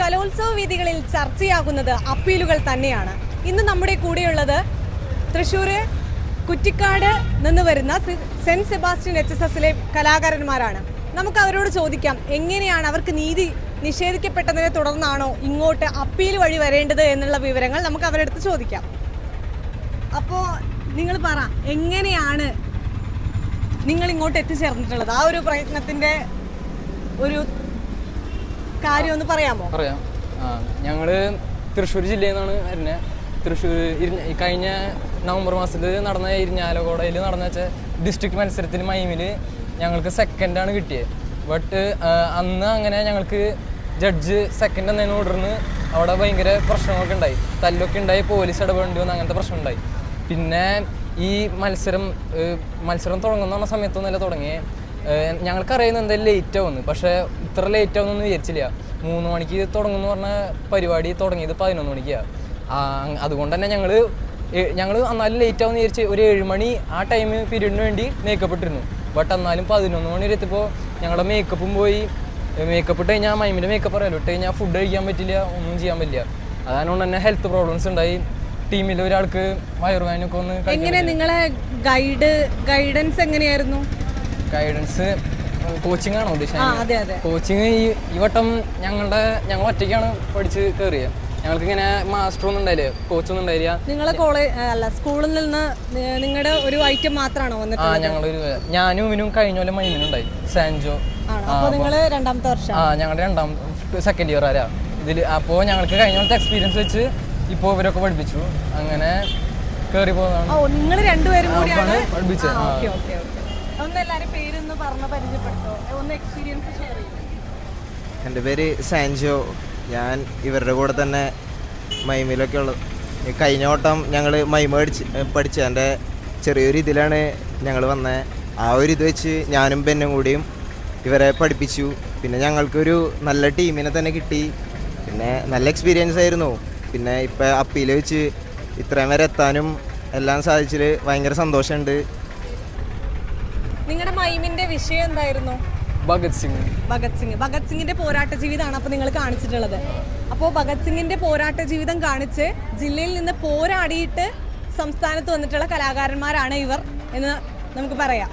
കലോത്സവ വേദികളിൽ ചർച്ചയാകുന്നത് അപ്പീലുകൾ തന്നെയാണ്. ഇന്ന് നമ്മുടെ കൂടെയുള്ളത് തൃശ്ശൂർ കുറ്റിക്കാട് നിന്ന് വരുന്ന സെന്റ് സെബാസ്റ്റ്യൻ HSSലെ കലാകാരന്മാരാണ്. നമുക്ക് അവരോട് ചോദിക്കാം, എങ്ങനെയാണ് അവർക്ക് നീതി നിഷേധിക്കപ്പെട്ടതിനെ തുടർന്നാണോ ഇങ്ങോട്ട് അപ്പീൽ വഴി വരേണ്ടത് എന്നുള്ള വിവരങ്ങൾ നമുക്ക് അവരുടെ അടുത്ത് ചോദിക്കാം. അപ്പോൾ നിങ്ങൾ പറ, എങ്ങനെയാണ് നിങ്ങൾ ഇങ്ങോട്ട് എത്തിച്ചേർന്നിട്ടുള്ളത്? ആ ഒരു പ്രയത്നത്തിന്റെ ഒരു കാര്യം ഒന്ന് പറയാമോ? പറയാം. ഞങ്ങള് തൃശ്ശൂർ ജില്ലയിൽ നിന്നാണ് വരുന്നത്. തൃശ്ശൂർ കഴിഞ്ഞ നവംബർ മാസത്തിൽ നടന്ന ഇരിഞ്ഞാലക്കുടയിൽ നടന്ന ഡിസ്ട്രിക്ട് മത്സരത്തിൽ മൈമിൽ ഞങ്ങൾക്ക് സെക്കൻഡാണ് കിട്ടിയത്. ബട്ട് അന്ന് അങ്ങനെ ഞങ്ങൾക്ക് ജഡ്ജ് സെക്കൻഡ് എന്നതിന് തുടർന്ന് അവിടെ ഭയങ്കര പ്രശ്നങ്ങളൊക്കെ ഉണ്ടായി, തല്ലൊക്കെ ഉണ്ടായി, പോലീസ് ഇടപെടേണ്ടി വന്ന്, അങ്ങനത്തെ പ്രശ്നം ഉണ്ടായി. പിന്നെ ഈ മത്സരം തുടങ്ങുന്ന സമയത്തൊന്നുമല്ല തുടങ്ങിയത്. ഞങ്ങൾക്കറിയുന്നത് എന്തായാലും ലേറ്റ് ആവുന്നു, പക്ഷേ ഇത്ര ലേറ്റ് ആവുന്നൊന്നും വിചാരിച്ചില്ല. 3 മണിക്ക് തുടങ്ങുമെന്ന് പറഞ്ഞ പരിപാടി തുടങ്ങിയത് 11 മണിക്കാണ്. അതുകൊണ്ട് തന്നെ ഞങ്ങൾ എന്നാലും ലേറ്റ് ആവുമെന്ന് വിചാരിച്ച് ഒരു 7 മണി ആ ടൈം പീരീഡിന് വേണ്ടി മേക്കപ്പ് ഇട്ടിരുന്നു. ബട്ട് എന്നാലും 11 മണി വരെ എത്തിയപ്പോൾ ഞങ്ങളുടെ മേക്കപ്പും പോയി. മേക്കപ്പ് ഇട്ട് കഴിഞ്ഞാൽ മൈമിൻ്റെ മേക്കപ്പ് അറിയാലോ, ഇട്ട് കഴിഞ്ഞാൽ ഫുഡ് കഴിക്കാൻ പറ്റില്ല, ഒന്നും ചെയ്യാൻ പറ്റില്ല. അതുകൊണ്ട് തന്നെ ഹെൽത്ത് പ്രോബ്ലംസ് ഉണ്ടായി. ടീമിൽ ഒരാൾക്ക് വയറുവേദനയൊക്കെ ഒന്ന്. എങ്ങനെ നിങ്ങളെ ഗൈഡൻസ് എങ്ങനെയായിരുന്നു? ഗൈഡൻസ് കോച്ചിങ് ആണോ ഉദ്ദേശിച്ചത്? കോച്ചിങ് ഈ വട്ടം ഞങ്ങൾ ഒറ്റയ്ക്കാണ് പഠിച്ച് കയറിയത്. ഞങ്ങൾക്ക് ഇങ്ങനെ മാസ്റ്റർ ഒന്നും ഉണ്ടായില്ല, കോച്ചൊന്നും ഉണ്ടായില്ല. നിങ്ങളെ സ്കൂളിൽ നിന്ന് നിങ്ങളുടെ ഒരു ഐറ്റം മാത്രമാണോ വന്നിട്ട്? ഞാനും ഇവനും കഴിഞ്ഞ പോലെ മൈമിനുണ്ടായി, സാൻജോ. നിങ്ങൾ രണ്ടാമത്തെ വർഷം? ഞങ്ങളുടെ സെക്കൻഡ് ഇയർ ആരാ ഇതിൽ. അപ്പോൾ ഞങ്ങൾക്ക് കഴിഞ്ഞ പോലത്തെ എക്സ്പീരിയൻസ് വെച്ച് ഇപ്പോൾ ഇവരൊക്കെ പഠിപ്പിച്ചു, അങ്ങനെ കയറി പോകുന്നതാണ്. നിങ്ങൾ രണ്ടുപേരും കൂടിയാണ് പഠിപ്പിച്ചത്. എൻ്റെ പേര് സാൻജോ. ഞാൻ ഇവരുടെ കൂടെ തന്നെ മൈമിലൊക്കെ ഉള്ളത്. കഴിഞ്ഞ വട്ടം ഞങ്ങൾ മൈമ പഠിച്ച എൻ്റെ ചെറിയൊരു ഇതിലാണ് ഞങ്ങൾ വന്നത്. ആ ഒരു ഇത് വെച്ച് ഞാനും ബെന്നും കൂടിയും ഇവരെ പഠിപ്പിച്ചു. പിന്നെ ഞങ്ങൾക്കൊരു നല്ല ടീമിനെ തന്നെ കിട്ടി. പിന്നെ നല്ല എക്സ്പീരിയൻസ് ആയിരുന്നു. പിന്നെ ഇപ്പം അപ്പീൽ വെച്ച് ഇത്രയും വരെ എത്താനും എല്ലാം സാധിച്ചതിൽ ഭയങ്കര സന്തോഷമുണ്ട്. നിങ്ങളുടെ മൈമിൻ്റെ വിഷയം എന്തായിരുന്നു? ഭഗത് സിംഗിന്റെ പോരാട്ട ജീവിതമാണ് അപ്പോൾ നിങ്ങൾ കാണിച്ചിട്ടുള്ളത്. അപ്പോൾ ഭഗത് സിംഗിന്റെ പോരാട്ട ജീവിതം കാണിച്ച് ജില്ലയിൽ നിന്ന് പോരാടിയിട്ട് സംസ്ഥാനത്ത് വന്നിട്ടുള്ള കലാകാരന്മാരാണ് ഇവർ എന്ന് നമുക്ക് പറയാം.